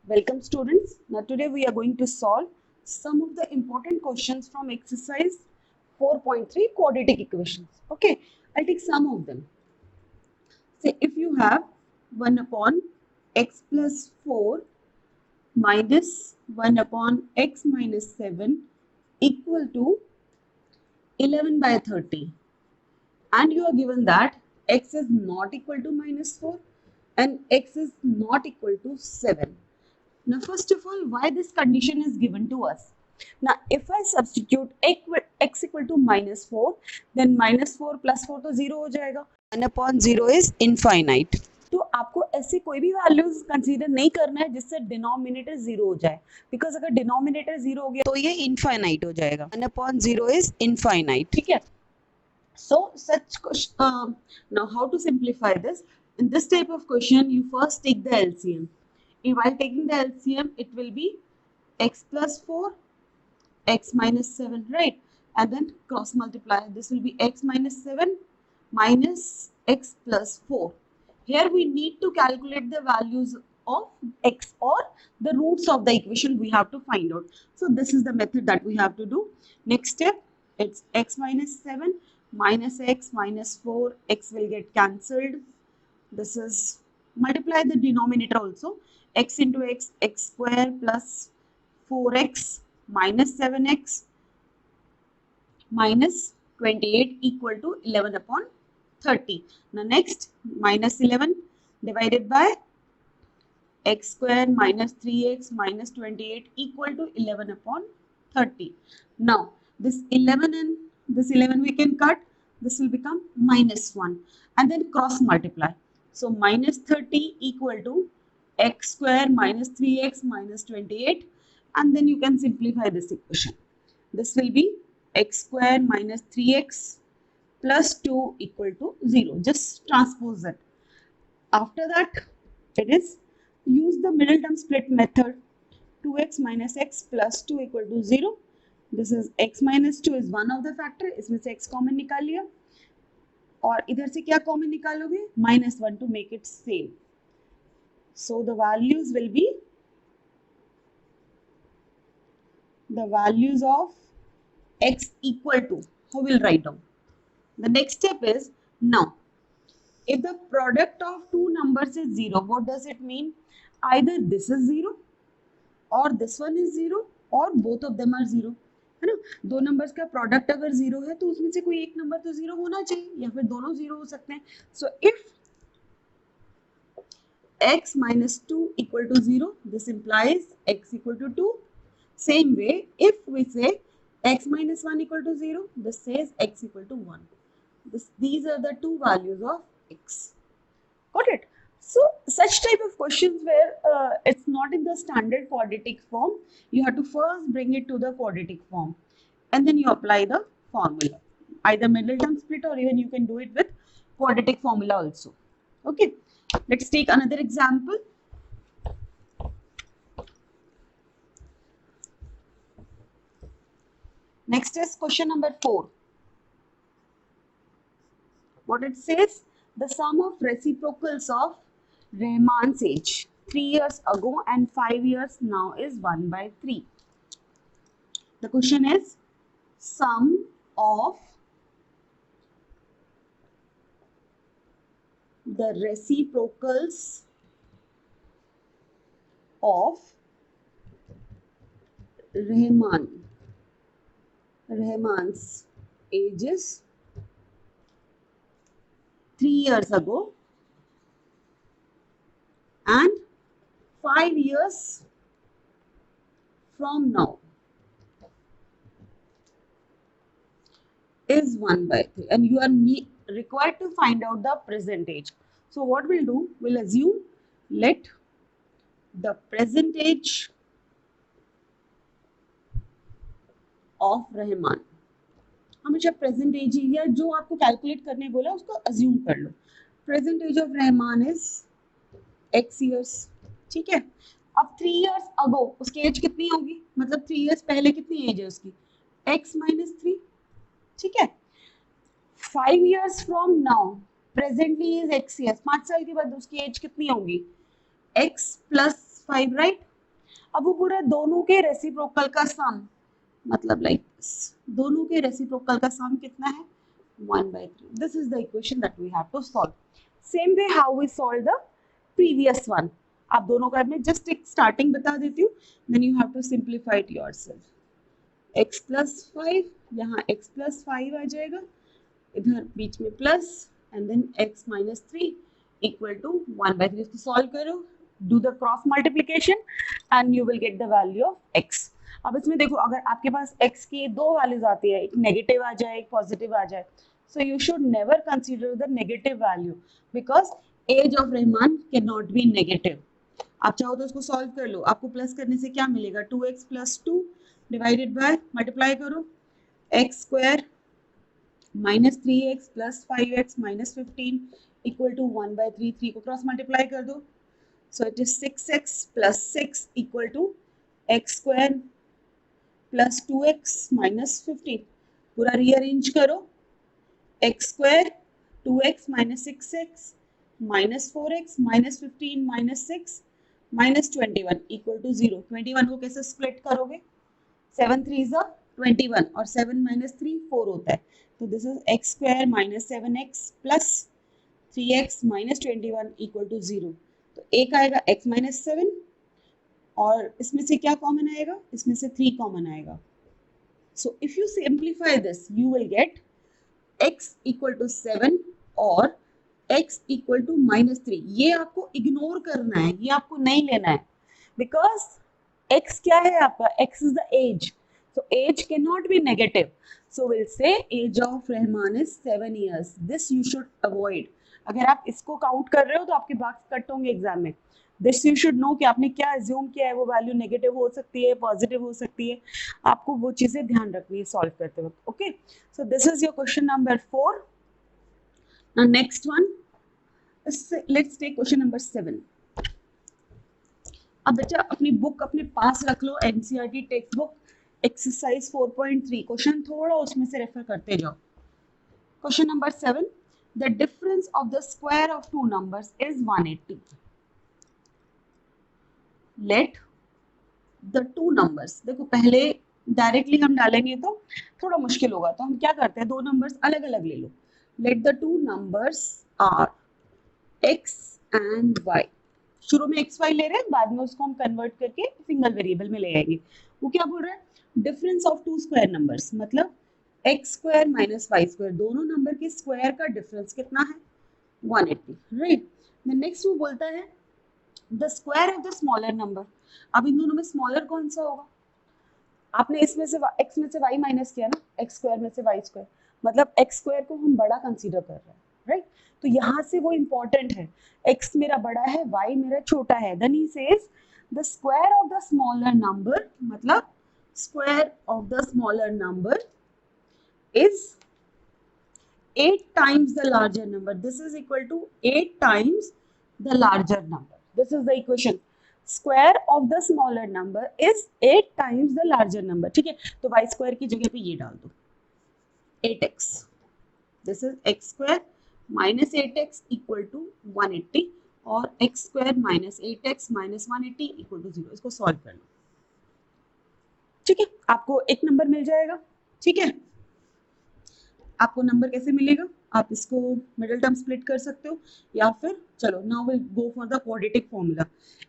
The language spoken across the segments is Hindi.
Welcome students. Now today we are going to solve some of the important questions from exercise 4.3 quadratic equations. Okay, I'll take some of them. Say if you have 1 upon x plus 4 minus 1 upon x minus 7 equal to 11 by 30, and you are given that x is not equal to minus 4 and x is not equal to 7. Now, first of all, why this condition is given to us? Now, if I substitute x equal to minus 4, then minus 4 plus 4 तो 0 हो जाएगा. 1 upon 0 is infinite. तो आपको ऐसे कोई भी वैल्यूज कंसीडर नहीं करना है जिससे डिनोमिनेटर 0 हो जाए, बिकॉज अगर डिनोमिनेटर 0 हो गया तो ये इनफाइनाइट हो जाएगा. 1 upon 0 is infinite. ठीक है. So such question, now how to simplify this? In this type of question, you first take the LCM. If while taking the LCM, it will be x plus 4, x minus 7, right? And then cross multiply. This will be x minus 7 minus x plus 4. Here we need to calculate the values of x or the roots of the equation we have to find out. So this is the method that we have to do. Next step, it's x minus 7 minus x minus 4. X will get cancelled. This is multiply the denominator also. X into x, x square plus 4x minus 7x minus 28 equal to 11 upon 30. Now next, minus 11 divided by x square minus 3x minus 28 equal to 11 upon 30. Now this 11 and this 11 we can cut. This will become minus 1 and then cross multiply. So minus 30 equal to x square minus 3x minus 28, and then you can simplify this equation. This will be x square minus 3x plus 2 equal to 0. Just transpose it. After that, it is use the middle term split method. 2x minus x plus 2 equal to 0. This is x minus 2 is one of the factor. इसमें से x कॉमन निकाल लिया और इधर से क्या कॉमन निकालोगे? minus 1 to make it same. So the values will be the values of x equal to, who will write down. The next step is, now if the product of two numbers is 0, what does it mean? Either this is 0 or this one is 0 or both of them are 0. है ना? दो नंबर्स का प्रोडक्ट अगर 0 है तो उसमें से कोई एक नंबर तो 0 होना चाहिए या फिर दोनों 0 हो सकते हैं. So if x minus 2 equal to 0, this implies x equal to 2. Same way, if we say x minus 1 equal to 0, this says x equal to 1. These are the two values of x. Got it? So such type of questions where it's not in the standard quadratic form, you have to first bring it to the quadratic form and then you apply the formula. Either middle term split or even you can do it with quadratic formula also. Okay. Let's take another example. Next is question number 4. What it says, the sum of reciprocals of Rahman's age 3 years ago and 5 years now is 1 by 3. The question is, sum of the reciprocals of Rahman's ages 3 years ago and 5 years from now is 1 by 3, and you are required to find out the present age. So what we'll do, we'll assume let the present age of Rahman, हमेशा प्रेजेंट एज या जो आपको कैलकुलेट करने बोला उसको अज्यूम कर लो. Present age of Rahman is x years. ठीक है. अब 3 years अगो उसकी एज कितनी होगी, मतलब 3 years पहले कितनी एज है उसकी, x minus 3. ठीक है. 5 years from now presently is x years. 5 साल के बाद उसकी एज कितनी होगी, x plus 5, राइट? अब वो पूरा दोनों के रेसिप्रोकल का सम, मतलब लाइक दोनों के रेसिप्रोकल का सम कितना है 1/3. This is the equation that we have to solve. Same way how we solve the previous one. आप दोनों का मैं जस्ट एक स्टार्टिंग बता देती हूँ, then you have to simplify it yourself. x plus 5, यहाँ x प्लस 5 आ जाएगा, इधर बीच में plus, and then x minus 3 equal to 1/3. इसको सॉल्व करो, do the cross multiplication and you will get the value of x. अब इसमें देखो, अगर आपके पास x की दो वैल्यूज आती है, एक नेगेटिव आ जाए एक पॉजिटिव आ जाए, so you should never consider the negative value because age of a human can not be negative. आप चाहो तो इसको सॉल्व कर लो. आपको प्लस करने से क्या मिलेगा, 2x plus 2 divided by, multiply करो, x square minus 3x plus 5x minus 15 equal to 1/3. 3 को क्रॉस मल्टीप्लाई कर दो, so it is 6x plus 6 equal to x square plus 2x minus 15. पूरा रीअरेंज करो, x square 2x minus 6x minus 4x minus 15 minus 6 minus 21 equal to 0. 21 को कैसे स्प्लिट करोगे, 7 3 is 21 और 7 माइनस 3 4 होता है. तो this is x square minus 7x plus 3x minus 21 equal to 0. तो एक आएगा x माइनस 7 और इसमें से क्या कॉमन आएगा, इसमें से 3 कॉमन आएगा. So if you simplify this you will get x equal to 7 और x इक्वल टू माइनस 3. ये आपको इग्नोर करना है, ये आपको नहीं लेना है बिकॉज x क्या है आपका, x is the age, so age cannot be negative, so we'll say age of Rahman is 7 years. this you should avoid. अगर आप इसको काउंट कर रहे हो तो आपके मार्क्स कट होंगे एग्जाम में. दिस यू शुड नो कि आपने क्या अज्यूम किया है, वो वैल्यू नेगेटिव हो सकती है पॉजिटिव हो सकती है, आपको वो चीजें ध्यान रखनी है सॉल्व करते वक्त. Okay, so this is your question number 4. Now next one, let's take question number 7. अब बच्चा अपनी बुक अपने पास रख लो, NCERT textbook exercise 4.3, question थोड़ा उसमें से रेफर करते जाओ. Question number 7, the difference of the square of two numbers is 180. Let the two numbers, देखो पहले डायरेक्टली हम डालेंगे तो थोड़ा मुश्किल होगा, तो हम क्या करते हैं, दो नंबर्स अलग अलग ले लो. Let the two numbers are x and y. शुरू में एक्स वाई ले रहे हैं, बाद में उसको हम कन्वर्ट करके सिंगल वेरिएबल में ले आएंगे. वो क्या बोल रहा है, difference of two square numbers, मतलब x square minus y square, दोनों नंबर के स्क्वायर का डिफरेंस कितना है 180. राइट. नेक्स्ट वो बोलता है the square of the smaller number. अब इन दोनों में स्मॉलर कौन सा होगा, आपने इसमें से x में से y माइनस किया ना, एक्स स्क्वायर में से वाई स्क्वायर, मतलब एक्स स्क्वायर को हम बड़ा कंसीडर कर रहे हैं. राइट. तो यहाँ से वो इंपॉर्टेंट है, x मेरा बड़ा है y मेरा छोटा है. Then he says the square of the smaller number, मतलब square of the smaller number is 8 times the larger number. This is equal to 8 times the larger number. This is the equation. Square of the smaller number is 8 times the larger number. ठीक है, तो y square की जगह पे ये डाल दो 8x. This is x square minus 8x equal to 180 और x square minus 8x minus 180 equal to 0. इसको सॉल्व कर लो. ठीक है, आपको एक नंबर मिल जाएगा. ठीक है, आपको नंबर कैसे मिलेगा, आप इसको मिडिल टर्म स्प्लिट कर सकते हो या फिर चलो now will go for the quadratic formula.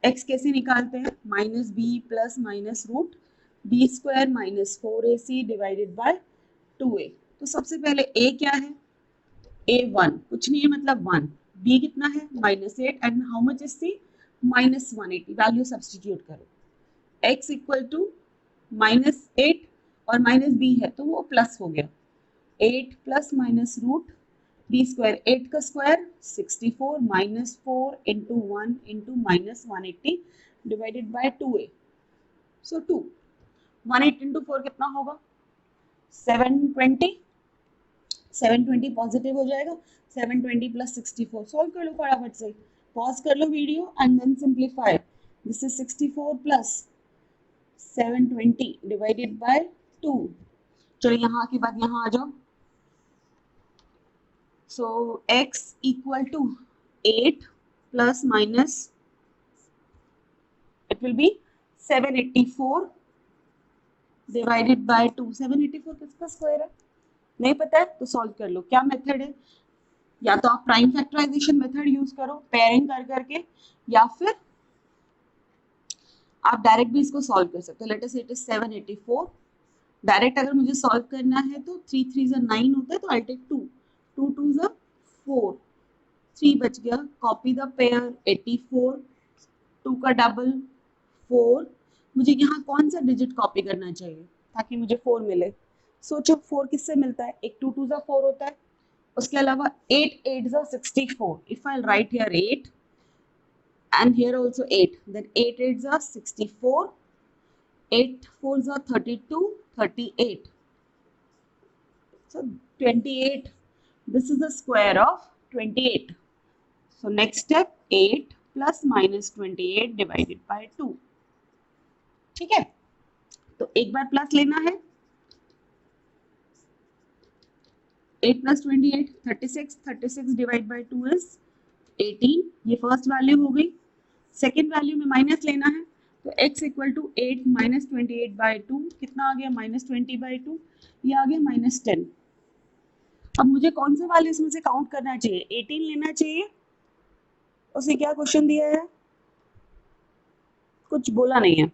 x कैसे निकालते हैं, minus b plus minus root b square minus 4ac divided by 2a. तो सबसे पहले a क्या है, a1 कुछ नहीं है मतलब 1, b कितना है minus 8 and how much is c minus 180. Value substitute करो, x इक्वल टू माइनस 8 और माइनस b है तो वो प्लस हो गया 8 plus minus root b square, 8 का square 64 minus 4 into 1 into minus 180 divided by 2a. So 2 18 into 4 कितना होगा 720. 720 पॉजिटिव हो जाएगा, 720 प्लस 64. सॉल्व कर लो फटाफट से, पॉज कर लो video and then simplify. This is 64 plus 720 divided by 2. चलो यहाँ के बाद यहाँ आ जाओ. So x equal to 8 plus minus, it will be 784 divided by 2। 784 किसका स्क्वायर है? नहीं पता है तो सॉल्व कर लो। क्या मेथड है? या तो आप प्राइम फैक्टराइजेशन मेथड यूज करो पेयरिंग कर करके, या फिर आप डायरेक्ट भी इसको सॉल्व कर सकते हो। Let us it is 784। Direct अगर मुझे सॉल्व करना है तो 3 3 9 होता है, तो आई टेक 2, 2 2 4, 3 बच गया। कॉपी द पेयर 84, 2 का डबल 4। मुझे यहाँ कौन सा डिजिट कॉपी करना चाहिए ताकि मुझे 4 मिले? सोचो 4 किससे मिलता है? एक 2 2 4 होता है, उसके अलावा 8 8 64। If I right here 8 and here also 8, then 8 8 64, 8 4 32, 38. So 28, this is the square of 28. So next step 8 plus minus 28 divided by 2. ठीक है, तो एक बार प्लस लेना है। 8 plus 28 36, 36 divided by 2 is 18। ये फर्स्ट वैल्यू हो गई। सेकेंड वैल्यू में माइनस लेना है, तो x equal to 8 minus 28 by 2 कितना आ गया? माइनस 20 बाई 2, ये आ गया माइनस 10। अब मुझे कौन सा वैल्यू इसमें से काउंट करना चाहिए? 18 लेना चाहिए। उसने क्या क्वेश्चन दिया है? कुछ बोला नहीं है।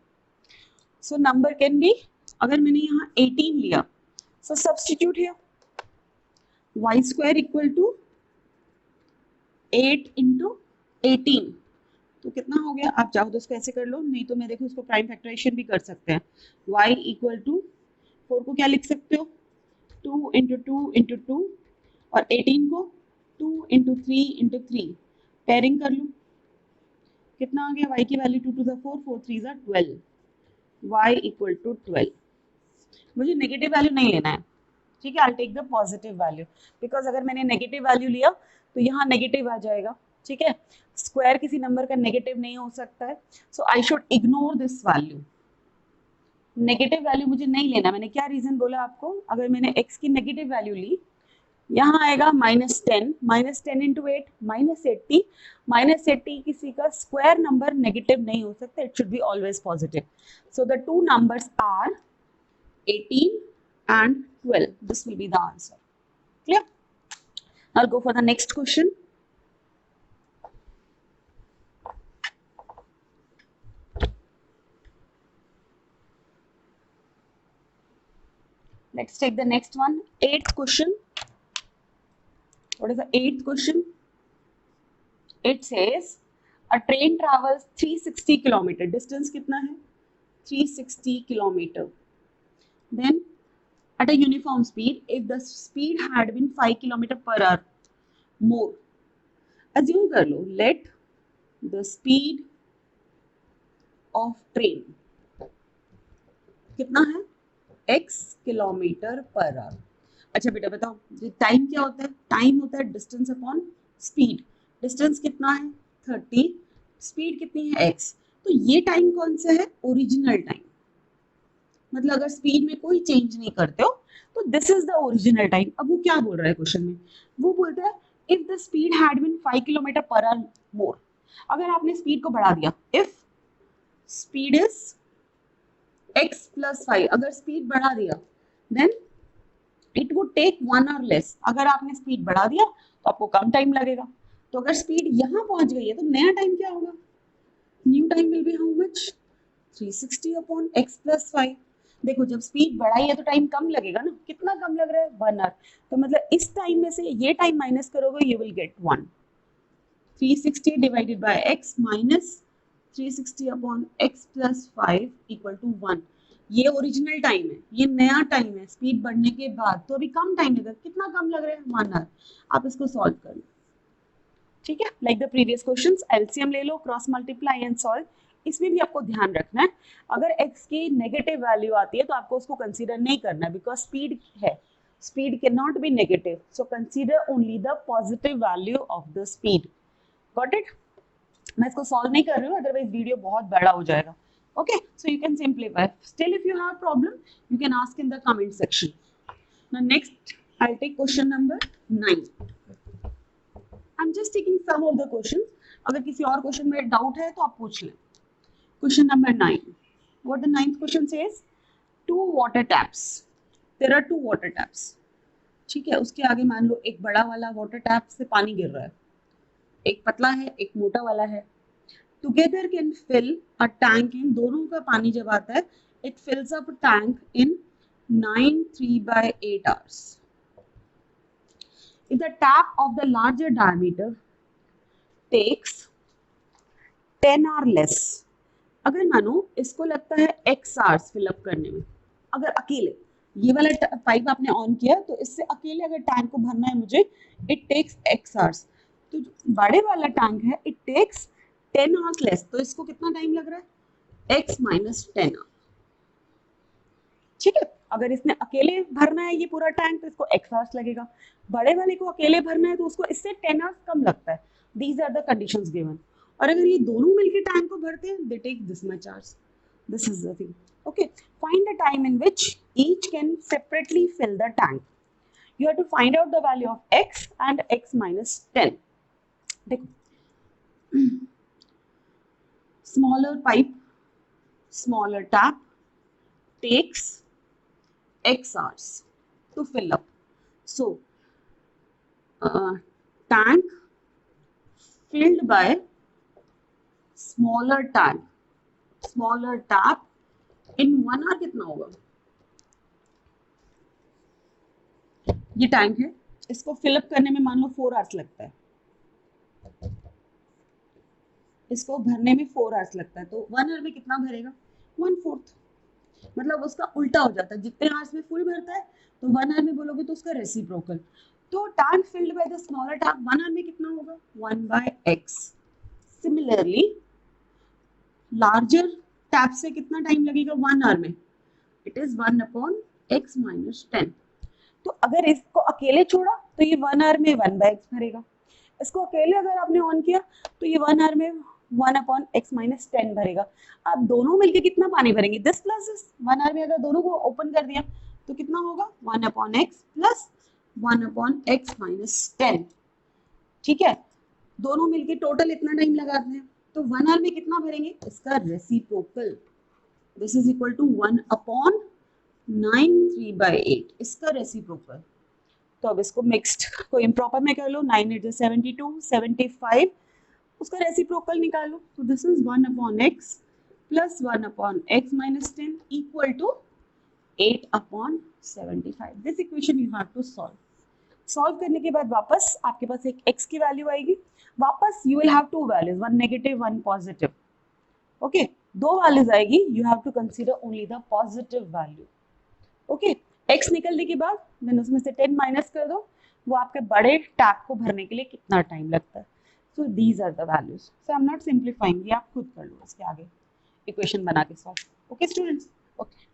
सो नंबर कैन बी, अगर मैंने यहाँ 18 लिया, so substitute here y square equal to 8 into 18, तो कितना हो गया? आप चाहो तो इसको ऐसे कर लो, नहीं तो मैं देखो इसको प्राइम फैक्टराइजेशन भी कर सकते हैं। y इक्वल टू 4 को क्या लिख सकते हो? 2 इंटू 2 इंटू 2, और 18 को 2 इंटू 3 इंटू 3। पेयरिंग कर लो, कितना आ गया? y की value 2 to 4, 4 3 12, y equal to 12। मुझे नेगेटिव वैल्यू नहीं लेना है, ठीक है। I take the positive value, because अगर मैंने नेगेटिव वैल्यू लिया तो यहाँ नेगेटिव आ जाएगा, ठीक है। स्क्वायर किसी नंबर का नेगेटिव नहीं हो सकता है, so I should ignore this value. Negative value मुझे नहीं लेना। मैंने क्या रीजन बोला आपको? अगर मैंने x की नेगेटिव वैल्यू ली, यहाँ आएगा minus 10, minus 10 into 8 minus 80। Minus 80 किसी का स्क्वायर नंबर नेगेटिव नहीं हो सकता, it should be always positive. So the two numbers are 18 and 12. This will be the answer. Clear? I'll go for the next question. Let's take the next one. Eighth question. What is the eighth question? It says a train travels 360 kilometer. Distance कितना है? 360 kilometer. Then at a uniform speed, if the speed had been 5 kilometer per hour more, assume कर लो, let the speed of train कितना है? x kilometre per our. अच्छा बेटा बताओ, टाइम क्या होता है? टाइम होता है डिस्टेंस अपॉन स्पीड। डिस्टेंस कितना है? 30, स्पीड कितनी है? x। तो ये टाइम कौन सा है? Original time. मतलब अगर स्पीड में कोई चेंज नहीं करते हो तो this is the original time. अब वो क्या बोल रहा है क्वेश्चन में? वो बोलता है if the speed had been 5 kilometre per hour more, अगर आपने स्पीड को बढ़ा दिया, if speed is x plus 5, अगर स्पीड बढ़ा दिया, then it would take 1 hour less. अगर आपने स्पीड बढ़ा दिया तो आपको कम टाइम लगेगा। तो अगर स्पीड यहाँ पहुंच गई है तो नया टाइम क्या होगा? New time will be how much? 360 upon x plus 5। देखो जब स्पीड बढ़ाई है तो टाइम कम लगेगा ना। कितना कम लग रहा है? 1 आवर। तो मतलब इस टाइम में से ये टाइम माइनस करोगे, you will get 1। 360 divided by x minus 360 upon x plus 5 equal to 1। ये ओरिजिनल टाइम है, ये नया टाइम है स्पीड बढ़ने के बाद, तो अभी कम टाइम लगेगा। कितना कम लग रहा है? 1 आवर। आप इसको सॉल्व कर लो, ठीक है। Like the previous questions, LCM ले लो, क्रॉस मल्टीप्लाई एंड सॉल्व। इसमें भी आपको ध्यान रखना है, अगर x की नेगेटिव वैल्यू आती है तो आपको उसको कंसीडर नहीं करना है, बिकॉज स्पीड है, speed can not be negative, so consider only the positive value of the speed. Got it? मैं इसको सॉल्व नहीं कर रही हूँ, अदरवाइज वीडियो बहुत बड़ा हो जाएगा। Okay, so you can simplify. Still, if you have problem, you can ask in the comment section. Now, next, I'll take question number 9. I'm just taking some of the questions. अगर किसी और क्वेश्चन में डाउट है तो आप पूछ लें। Question number 9. what the ninth question says, two water taps, there are two water taps, ठीक है, उसके आगे मान लो एक बड़ा वाला वाटर टैप से पानी गिर रहा है, एक पतला है एक मोटा वाला है, together can fill a tank in, दोनों का पानी जब आता है it fills up tank in 9 3/8 hours. If the tap of the larger diameter takes 10 or less, अगर मानो इसको लगता है x hours फिलअप करने में, अगर अकेले ये वाला पाइप आपने ऑन किया तो इससे अकेले अगर टैंक को भरना है मुझे, इट टेक्स x hours, तो जो बड़े वाला टैंक है इट टेक्स 10 hours लेस, तो इसको कितना टाइम लग रहा है, x - 10 hours, ठीक है। अगर इसने अकेले भरना है ये पूरा टैंक तो इसको x hours लगेगा, बड़े वाले को अकेले भरना है तो उसको इससे 10 hours कम लगता है, these are the conditions given. और अगर ये दोनों मिलके टैंक को भरते हैं they take this much hours, this is the thing, okay. Find the time in which each can separately fill the tank, you have to find out the value of x and x - 10। देखो, smaller pipe, smaller tap takes x hours to fill up. So, tank filled by smaller tank, smaller tap in 1 hour कितना होगा? ये टैंक है, इसको फिलअप करने में मान लो 4 hours लगता है, इसको भरने में 4 hours लगता है, तो 1 hour में कितना भरेगा? 1/4, मतलब उसका उल्टा हो जाता है, जितने आवर्स में फुल भरता है तो 1 hour में बोलोगे तो उसका रेसिप्रोकल, तो tank filled by the smaller tap 1 hour में कितना होगा? 1/x। सिमिलरली लार्जर टैप से कितना टाइम लगेगा 1 hour में? It is 1/x - 10। तो अगर इसको अकेले छोड़ा तो ये 1 hour में 1/x भरेगा, इसको अकेले अगर आपने ऑन किया तो ये 1 hour में 1/x - 10 भरेगा। आप दोनों मिलके कितना पानी भरेंगे? दिस प्लस दिस, 1 hour में अगर दोनों को ओपन कर दिया तो कितना होगा? 1/x प्लस 1/x - 10, ठीक है। दोनों मिलके टोटल इतना टाइम लगाते हैं, तो 1 hour में कितना भरेंगे? इसका reciprocal, this is equal to 1/9 3/8, इसका रेसिप्रोकल। तो अब इसको मिक्स्ड को इम्प्रॉपर में कर लो, 9 8 72 75, उसका रेसिप्रोकल निकालो, तो this is 1/x plus 1/x - 10 equal to 8/75। This equation you have to solve करने के बाद वापस आपके पास एक x की वैल्यू आएगी, वापस you will have two values, 1 negative 1 positive, okay, दो वैल्यूज आएगी, you have to consider only the positive value, okay. x निकलने के बाद देन उसमें से 10 माइनस कर दो, वो आपके बड़े टैप को भरने के लिए कितना टाइम लगता है। So these are the values. So I'm not simplifying. ये आप खुद कर लो इसके आगे इक्वेशन बना के सॉल्व, ओके स्टूडेंट्स, ओके।